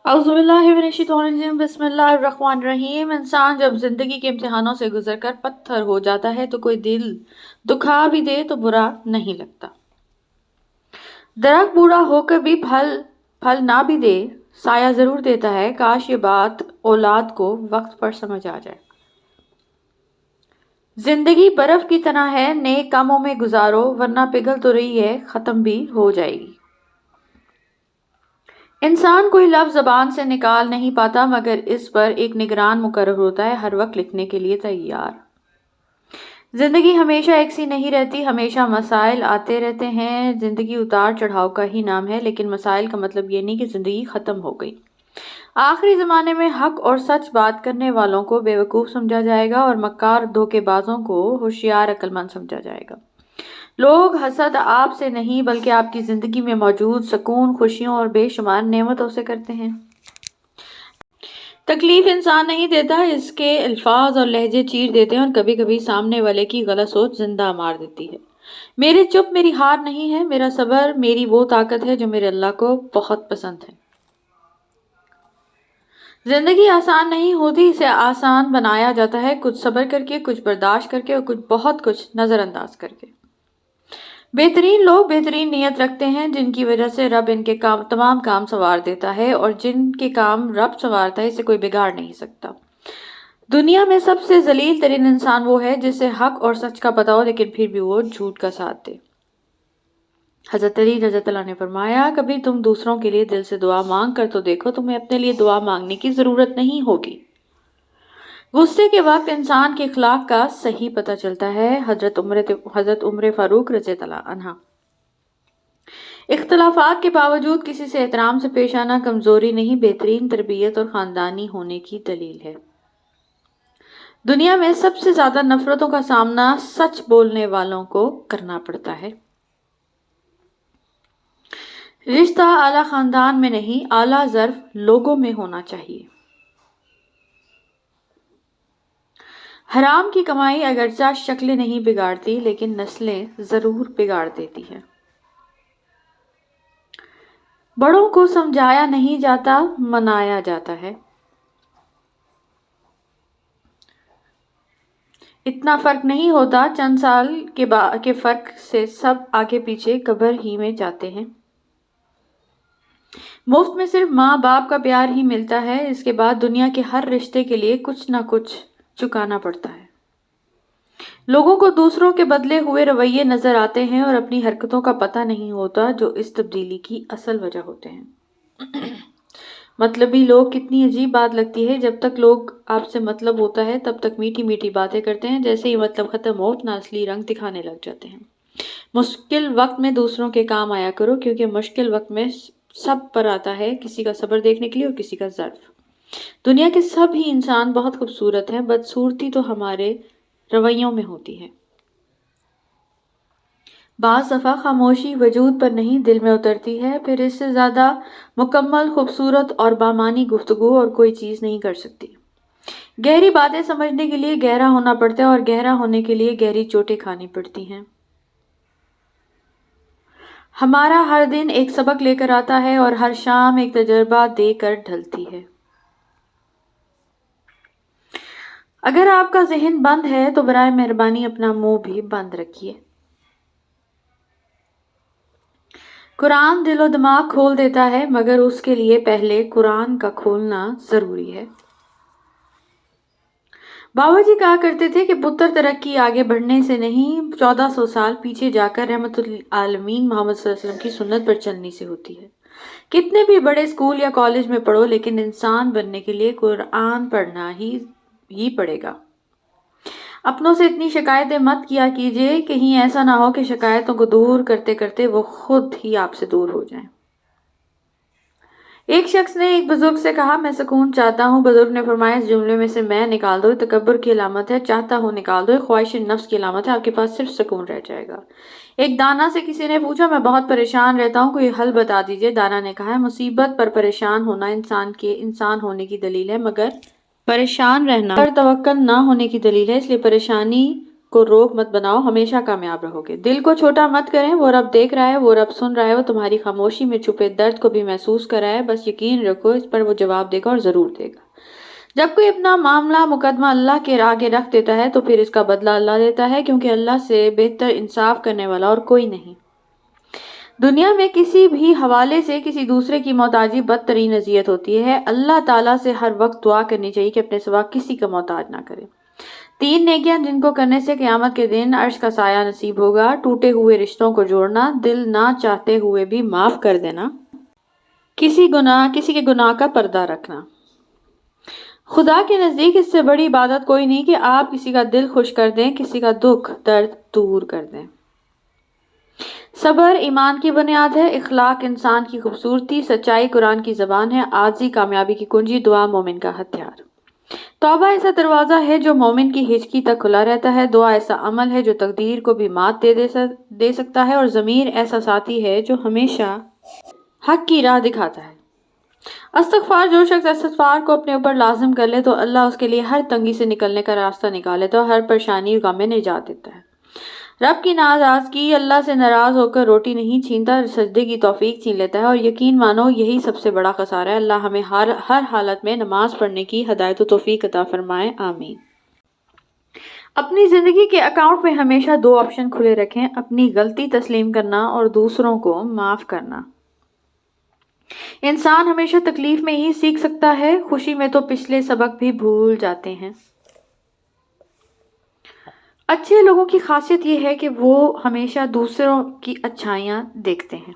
औज़ुबिल्लाहिमिनश्शैतानिर्रजीम बिस्मिल्लाहिर्रहमानिर्रहीम। इंसान जब जिंदगी के इम्तिहानों से गुजरकर पत्थर हो जाता है तो कोई दिल दुखा भी दे तो बुरा नहीं लगता। दरख्त बूढ़ा होकर भी फल फल ना भी दे, साया जरूर देता है। काश ये बात औलाद को वक्त पर समझ आ जाए। जिंदगी बर्फ की तरह है, नेक कामों में गुजारो वरना पिघल तो रही है, खत्म भी हो जाएगी। इंसान कोई लफ्ज़ ज़बान से निकाल नहीं पाता, मगर इस पर एक निगरान मुकर्रर होता है, हर वक्त लिखने के लिए तैयार। जिंदगी हमेशा एक सी नहीं रहती, हमेशा मसाइल आते रहते हैं। जिंदगी उतार चढ़ाव का ही नाम है, लेकिन मसाइल का मतलब ये नहीं कि जिंदगी खत्म हो गई। आखिरी जमाने में हक और सच बात करने वालों को बेवकूफ़ समझा जाएगा और मक्कार धोखेबाजों को होशियार अक्लमंद समझा जाएगा। लोग हसद आपसे नहीं बल्कि आपकी जिंदगी में मौजूद सुकून, खुशियों और बेशुमार नेमतों से करते हैं। तकलीफ इंसान नहीं देता, इसके अल्फाज और लहजे चीर देते हैं और कभी कभी सामने वाले की गलत सोच जिंदा मार देती है। मेरे चुप मेरी हार नहीं है, मेरा सब्र मेरी वो ताकत है जो मेरे अल्लाह को बहुत पसंद है। जिंदगी आसान नहीं होती, इसे आसान बनाया जाता है कुछ सब्र करके, कुछ बर्दाश्त करके और बहुत कुछ नजरअंदाज करके। बेहतरीन लोग बेहतरीन नीयत रखते हैं, जिनकी वजह से रब इनके तमाम काम संवार देता है, और जिनके काम रब संवारता है इसे कोई बिगाड़ नहीं सकता। दुनिया में सबसे जलील तरीन इंसान वो है जिसे हक और सच का पता हो लेकिन फिर भी वो झूठ का साथ दे। हजरत अली रज़ियल्लाहु अन्हु ने फरमाया, कभी तुम दूसरों के लिए दिल से दुआ मांग कर तो देखो, तुम्हें अपने लिए दुआ मांगने की जरूरत नहीं होगी। गुस्से के वक्त इंसान के अखलाक का सही पता चलता है। हजरत उम्र फारूक रज़ियल्लाहु अन्हा। इख्तलाफात के बावजूद किसी से एहतराम से पेश आना कमजोरी नहीं, बेहतरीन तरबियत और खानदानी होने की दलील है। दुनिया में सबसे ज्यादा नफरतों का सामना सच बोलने वालों को करना पड़ता है। रिश्ता आला खानदान में नहीं, आला ज़र्फ लोगों में होना चाहिए। हराम की कमाई अगरचा शक्लें नहीं बिगाड़ती, लेकिन नस्लें जरूर बिगाड़ देती है। बड़ों को समझाया नहीं जाता, मनाया जाता है। इतना फर्क नहीं होता, चंद साल के फर्क से सब आगे पीछे कब्र ही में जाते हैं। मुफ्त में सिर्फ माँ बाप का प्यार ही मिलता है, इसके बाद दुनिया के हर रिश्ते के लिए कुछ ना कुछ चुकाना पड़ता है। लोगों को दूसरों के बदले हुए रवैये नजर आते हैं और अपनी हरकतों का पता नहीं होता, जो इस तब्दीली की असल वजह होते हैं। मतलबी लोग, कितनी अजीब बात लगती है। जब तक लोग आपसे मतलब होता है तब तक मीठी मीठी बातें करते हैं, जैसे ही मतलब खत्म हो अपना असली रंग दिखाने लग जाते हैं। मुश्किल वक्त में दूसरों के काम आया करो, क्योंकि मुश्किल वक्त में सब पर आता है, किसी का सब्र देखने के लिए और किसी का ज़र्फ। दुनिया के सब ही इंसान बहुत खूबसूरत हैं, बदसूरती तो हमारे रवैयों में होती है। बाज़ दफ़ा खामोशी वजूद पर नहीं दिल में उतरती है, फिर इससे ज़्यादा मुकम्मल, खूबसूरत और बामानी गुफ्तगू और कोई चीज़ नहीं कर सकती। गहरी बातें समझने के लिए गहरा होना पड़ता है और गहरा होने के लिए गहरी चोटें खानी पड़ती हैं। हमारा हर दिन एक सबक लेकर आता है और हर शाम एक तजुर्बा देकर ढलती है। अगर आपका ज़हन बंद है तो बराए मेहरबानी अपना मुंह भी बंद रखिए। कुरान दिलो दिमाग खोल देता है, मगर उसके लिए पहले कुरान का खोलना जरूरी है। बाबा जी कहा करते थे कि पुत्र तरक्की आगे बढ़ने से नहीं, 1400 साल पीछे जाकर रहमतुल आलमीन मोहम्मद सल्लल्लाहु अलैहि वसल्लम की सुन्नत पर चलने से होती है। कितने भी बड़े स्कूल या कॉलेज में पढ़ो, लेकिन इंसान बनने के लिए कुरान पढ़ना ही पड़ेगा। अपनों से इतनी शिकायतें मत किया कीजिए, कहीं ऐसा ना हो कि शिकायतों को दूर करते करते वो खुद ही आपसे दूर हो जाएं। एक शख्स ने एक बुजुर्ग से कहा, मैं सुकून चाहता हूँ। बुजुर्ग ने फरमाया, इस जुमले में से मैं निकाल दो, तकब्बुर की अलामत है, चाहता हूँ निकाल दो, ख्वाहिश नफ्स की अलामत है, आपके पास सिर्फ सुकून रह जाएगा। एक दाना से किसी ने पूछा, मैं बहुत परेशान रहता हूँ, कोई हल बता दीजिए। दाना ने कहा, मुसीबत पर परेशान होना इंसान होने की दलील है, मगर परेशान रहना पर तवक्कल ना होने की दलील है। इसलिए परेशानी کو روک مت بناؤ، ہمیشہ کامیاب رہو گے۔ دل کو چھوٹا مت کریں، وہ رب دیکھ رہا ہے، وہ رب سن رہا ہے، وہ تمہاری خاموشی میں چھپے درد کو بھی محسوس کر رہا ہے۔ بس یقین رکھو، اس پر وہ جواب دے گا اور ضرور دے گا۔ جب کوئی اپنا معاملہ مقدمہ اللہ کے آگے رکھ دیتا ہے تو پھر اس کا بدلہ اللہ دیتا ہے، کیونکہ اللہ سے بہتر انصاف کرنے والا اور کوئی نہیں۔ دنیا میں کسی بھی حوالے سے کسی دوسرے کی محتاجی بدترین اذیت ہوتی ہے۔ اللہ تعالیٰ سے ہر وقت دعا کرنی چاہیے کہ اپنے سوا کسی کا محتاج نہ کرے۔ 3 نیکیاں جن کو کرنے سے قیامت کے دن عرش کا سایہ نصیب ہوگا: ٹوٹے ہوئے رشتوں کو جوڑنا، دل نہ چاہتے ہوئے بھی معاف کر دینا، کسی کے گناہ کا پردہ رکھنا۔ خدا کے نزدیک اس سے بڑی عبادت کوئی نہیں کہ آپ کسی کا دل خوش کر دیں، کسی کا دکھ درد دور کر دیں۔ صبر ایمان کی بنیاد ہے، اخلاق انسان کی خوبصورتی، سچائی قرآن کی زبان ہے، عاجزی کامیابی کی کنجی، دعا مومن کا ہتھیار۔ توبہ ایسا دروازہ ہے جو مومن کی ہچکی تک کھلا رہتا ہے، دعا ایسا عمل ہے جو تقدیر کو بھی مات دے سکتا ہے، اور ضمیر ایسا ساتھی ہے جو ہمیشہ حق کی راہ دکھاتا ہے۔ استغفار، جو شخص استغفار کو اپنے اوپر لازم کر لے تو اللہ اس کے لیے ہر تنگی سے نکلنے کا راستہ نکال لیتا ہے اور ہر پریشانی اور غم میں نجات دیتا ہے۔ رب کی ناراضگی، اللہ سے ناراض ہو کر روٹی نہیں چھینتا، سجدے کی توفیق چھین لیتا ہے، اور یقین مانو یہی سب سے بڑا خسارہ ہے۔ اللہ ہمیں ہر حالت میں نماز پڑھنے کی ہدایت و توفیق عطا فرمائے، آمین۔ اپنی زندگی کے اکاؤنٹ میں ہمیشہ 2 آپشن کھلے رکھیں: اپنی غلطی تسلیم کرنا اور دوسروں کو معاف کرنا۔ انسان ہمیشہ تکلیف میں ہی سیکھ سکتا ہے، خوشی میں تو پچھلے سبق بھی بھول جاتے ہیں۔ اچھے لوگوں کی خاصیت یہ ہے کہ وہ ہمیشہ دوسروں کی اچھائیاں دیکھتے ہیں۔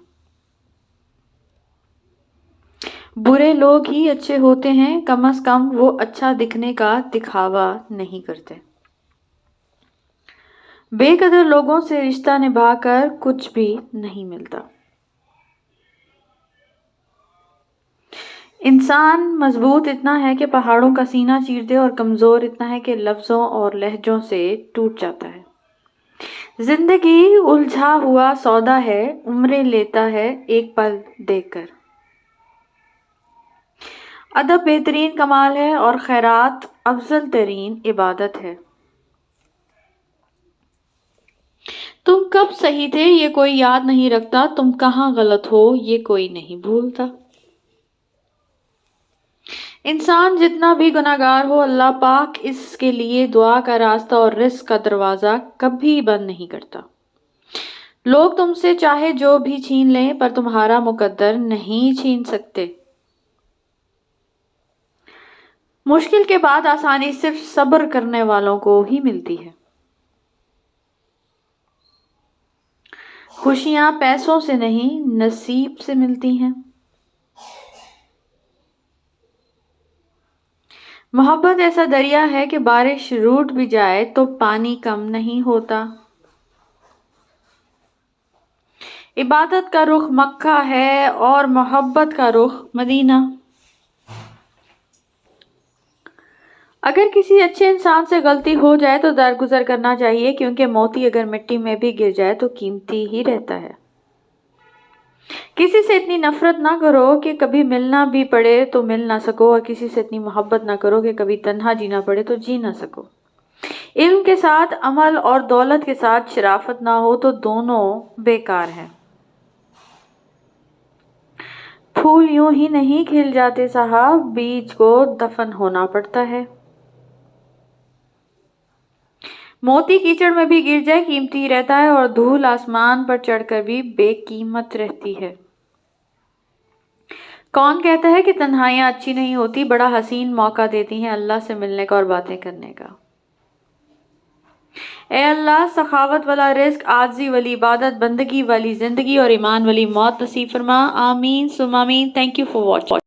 برے لوگ ہی اچھے ہوتے ہیں، کم از کم وہ اچھا دکھنے کا دکھاوا نہیں کرتے۔ بے قدر لوگوں سے رشتہ نبھا کر کچھ بھی نہیں ملتا۔ انسان مضبوط اتنا ہے کہ پہاڑوں کا سینہ چیر دے، اور کمزور اتنا ہے کہ لفظوں اور لہجوں سے ٹوٹ جاتا ہے۔ زندگی الجھا ہوا سودا ہے، عمریں لیتا ہے ایک پل دیکھ کر۔ ادب بہترین کمال ہے اور خیرات افضل ترین عبادت ہے۔ تم کب صحیح تھے یہ کوئی یاد نہیں رکھتا، تم کہاں غلط ہو یہ کوئی نہیں بھولتا۔ انسان جتنا بھی گناہگار ہو، اللہ پاک اس کے لیے دعا کا راستہ اور رزق کا دروازہ کبھی بند نہیں کرتا۔ لوگ تم سے چاہے جو بھی چھین لیں پر تمہارا مقدر نہیں چھین سکتے۔ مشکل کے بعد آسانی صرف صبر کرنے والوں کو ہی ملتی ہے۔ خوشیاں پیسوں سے نہیں، نصیب سے ملتی ہیں۔ محبت ایسا دریا ہے کہ بارش روٹ بھی جائے تو پانی کم نہیں ہوتا۔ عبادت کا رخ مکہ ہے اور محبت کا رخ مدینہ۔ اگر کسی اچھے انسان سے غلطی ہو جائے تو درگزر کرنا چاہیے، کیونکہ موتی اگر مٹی میں بھی گر جائے تو قیمتی ہی رہتا ہے۔ کسی سے اتنی نفرت نہ کرو کہ کبھی ملنا بھی پڑے تو مل نہ سکو، اور کسی سے اتنی محبت نہ کرو کہ کبھی تنہا جینا پڑے تو جی نہ سکو۔ علم کے ساتھ عمل اور دولت کے ساتھ شرافت نہ ہو تو دونوں بیکار ہیں۔ پھول یوں ہی نہیں کھل جاتے صاحب، بیج کو دفن ہونا پڑتا ہے۔ موتی کیچڑ میں بھی گر جائے قیمتی رہتا ہے، اور دھول آسمان پر چڑھ کر بھی بے قیمت رہتی ہے۔ کون کہتا ہے کہ تنہائیاں اچھی نہیں ہوتی؟ بڑا حسین موقع دیتی ہیں اللہ سے ملنے کا اور باتیں کرنے کا۔ اے اللہ، سخاوت والا رزق، عاجزی والی عبادت، بندگی والی زندگی اور ایمان والی موت نصیب فرما، آمین ثم آمین۔ Thank you for watching.